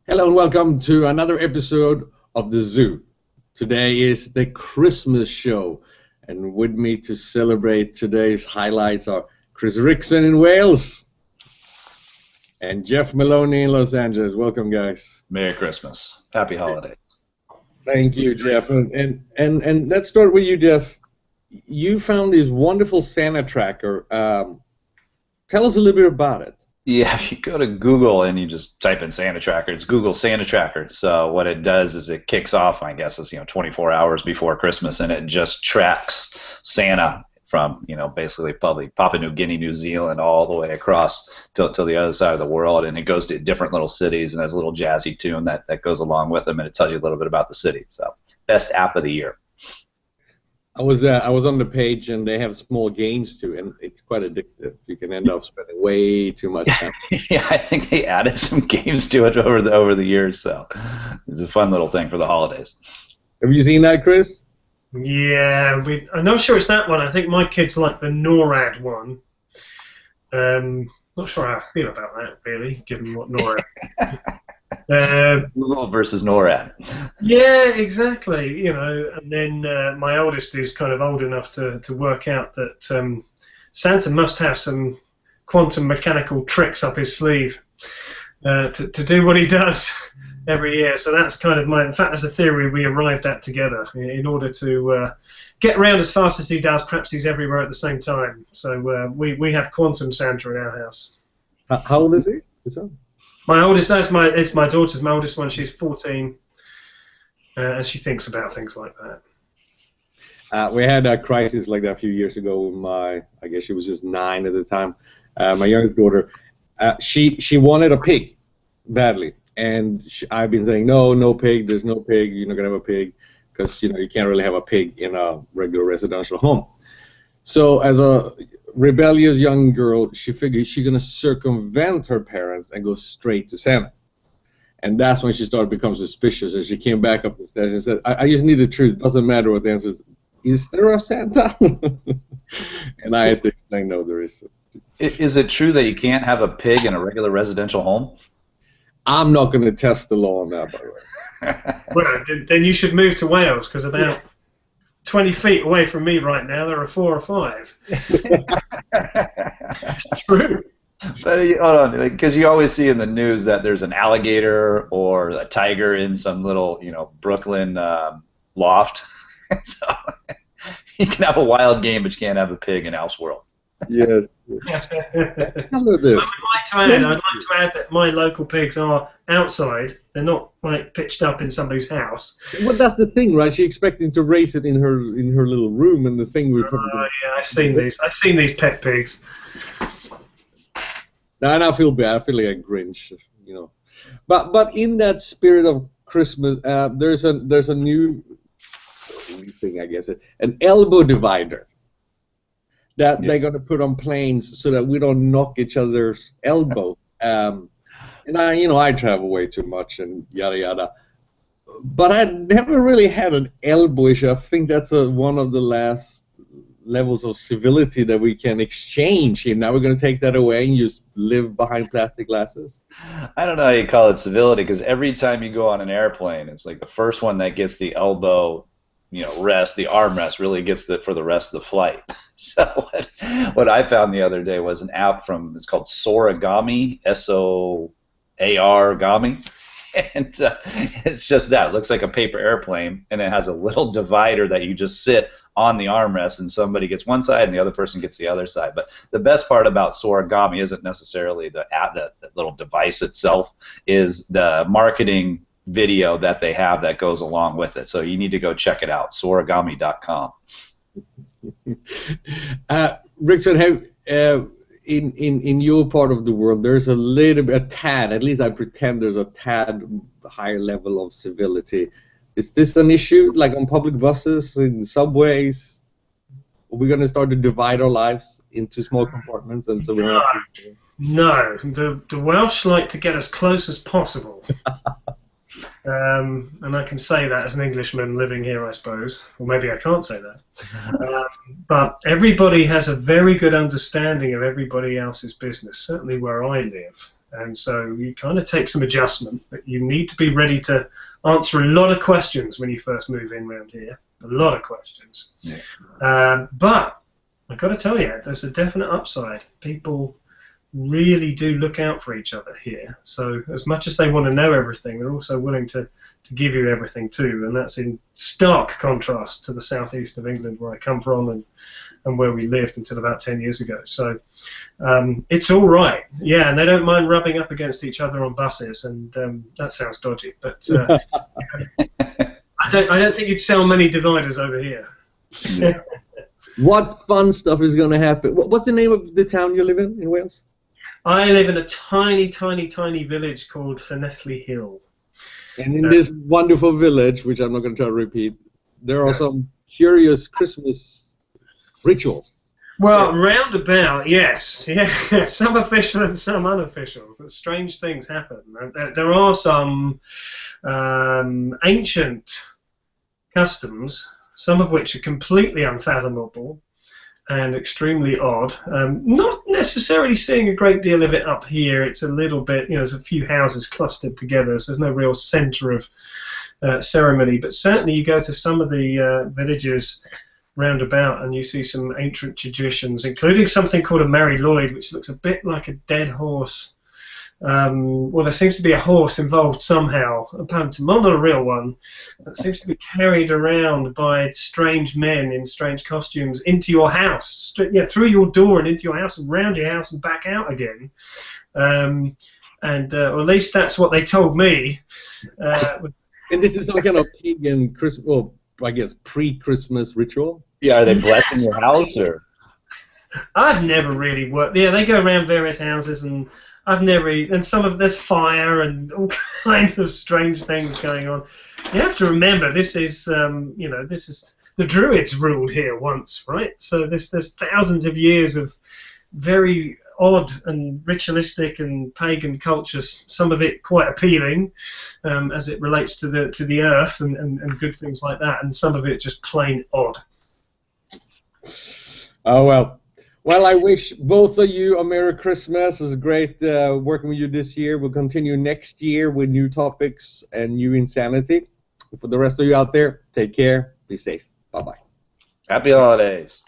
Hello and welcome to another episode of The Zoo. Today is the Christmas show, and with me to celebrate today's highlights are Chris Rickson in Wales and Jeff Maloney in Los Angeles. Welcome, guys. Merry Christmas. Happy holidays. Thank you, Jeff. And let's start with you, Jeff. You found this wonderful Santa tracker. Tell us a little bit about it. Yeah, if you go to Google and you just type in Santa Tracker, it's Google Santa Tracker. So what it does is it kicks off, I guess it's 24 hours before Christmas, and it just tracks Santa from basically probably Papua New Guinea, New Zealand, all the way across to the other side of the world, and it goes to different little cities, and there's a little jazzy tune that goes along with them, and it tells you a little bit about the city. So best app of the year. I was on the page, and they have small games too, and it's quite addictive. You can end up spending way too much time. Yeah, I think they added some games to it over the years, so it's a fun little thing for the holidays. Have you seen that, Chris? Yeah, I'm not sure it's that one. I think my kids like the NORAD one. Not sure how I feel about that, really, given what NORAD. Google versus NORAD. Yeah, exactly. And then my oldest is kind of old enough to work out that Santa must have some quantum mechanical tricks up his sleeve to do what he does every year. So that's kind of in fact, there's a theory we arrived at together in order to get around as fast as he does. Perhaps he's everywhere at the same time. So we have quantum Santa in our house. How old is he? My oldest, it's my daughter's. My oldest one, she's 14, and she thinks about things like that. We had a crisis like that a few years ago with I guess she was just 9 at the time. My youngest daughter, she wanted a pig badly, and I've been saying no pig. There's no pig. You're not gonna have a pig because you can't really have a pig in a regular residential home. So as a rebellious young girl, she figured she's gonna circumvent her parents and go straight to Santa. And that's when she started to become suspicious, and she came back up the stairs and said, I just need the truth. It doesn't matter what the answer is. Is there a Santa? And I had to explain, no, there is. Is it true that you can't have a pig in a regular residential home? I'm not going to test the law on that, by the way. Well, then you should move to Wales, because about 20 feet away from me right now, there are 4 or 5. True. But hold on, because you always see in the news that there's an alligator or a tiger in some little, Brooklyn loft. So you can have a wild game, but you can't have a pig in Alf's world. Yes. I'd like to add that my local pigs are outside. They're not pitched up in somebody's house. Well, that's the thing, right? She's expecting to raise it in her little room, and the thing we probably. Yeah, I've seen these pet pigs. Now, and I feel bad. I feel like a Grinch, But in that spirit of Christmas, there's a new thing, I guess, an elbow divider that they're going to put on planes so that we don't knock each other's elbow. And I travel way too much and yada yada. But I never really had an elbow issue. I think that's one of the last levels of civility that we can exchange. And now we're going to take that away and just live behind plastic glasses. I don't know how you call it civility, because every time you go on an airplane, it's like the first one that gets the elbow rest, the armrest, really gets for the rest of the flight. So what I found the other day was an app it's called Soarigami, Soarigami, and it's just that. It looks like a paper airplane, and it has a little divider that you just sit on the armrest, and somebody gets one side and the other person gets the other side. But the best part about Soarigami isn't necessarily the app, that little device itself, is the marketing video that they have that goes along with it. So you need to go check it out, soarigami.com. Rickson, in your part of the world, there's a tad, at least I pretend there's a tad higher level of civility. Is this an issue, like on public buses, in subways? Are we going to start to divide our lives into small compartments? And so No, the Welsh like to get as close as possible. And I can say that as an Englishman living here, I suppose. Or maybe I can't say that. But everybody has a very good understanding of everybody else's business, certainly where I live. and so you kind of take some adjustment, but you need to be ready to answer a lot of questions when you first move in around here. A lot of questions. Yeah. But I've got to tell you, there's a definite upside. People really do look out for each other here. So as much as they want to know everything, they're also willing to give you everything too, and that's in stark contrast to the southeast of England where I come from and where we lived until about 10 years ago. So it's all right. Yeah, and they don't mind rubbing up against each other on buses, and that sounds dodgy, but I don't think you'd sell many dividers over here. What fun stuff is going to happen? What's the name of the town you live in Wales? I live in a tiny, tiny, tiny village called Llanelli Hill. And in this wonderful village, which I'm not going to try to repeat, there are some curious Christmas rituals. Well, roundabout, yes. Yeah, some official and some unofficial, but strange things happen. There are some ancient customs, some of which are completely unfathomable and extremely odd. Not necessarily seeing a great deal of it up here. It's a little bit, there's a few houses clustered together, so there's no real centre of ceremony. But certainly you go to some of the villages roundabout and you see some ancient traditions, including something called a Mari Lwyd, which looks a bit like a dead horse. Well, there seems to be a horse involved somehow, a pantomime, not a real one, that seems to be carried around by strange men in strange costumes into your house, through your door and into your house and round your house and back out again. Or at least that's what they told me. And this is some kind of pagan Christmas, well, I guess pre-Christmas ritual? Yeah, are they blessing your house, or? I've never really worked. Yeah, they go around various houses, and I've never. And there's fire and all kinds of strange things going on. You have to remember, this is the Druids ruled here once, right? So there's thousands of years of very odd and ritualistic and pagan cultures. Some of it quite appealing, as it relates to the earth and good things like that, and some of it just plain odd. Oh well. Well, I wish both of you a Merry Christmas. It was great working with you this year. We'll continue next year with new topics and new insanity. For the rest of you out there, take care. Be safe. Bye-bye. Happy holidays.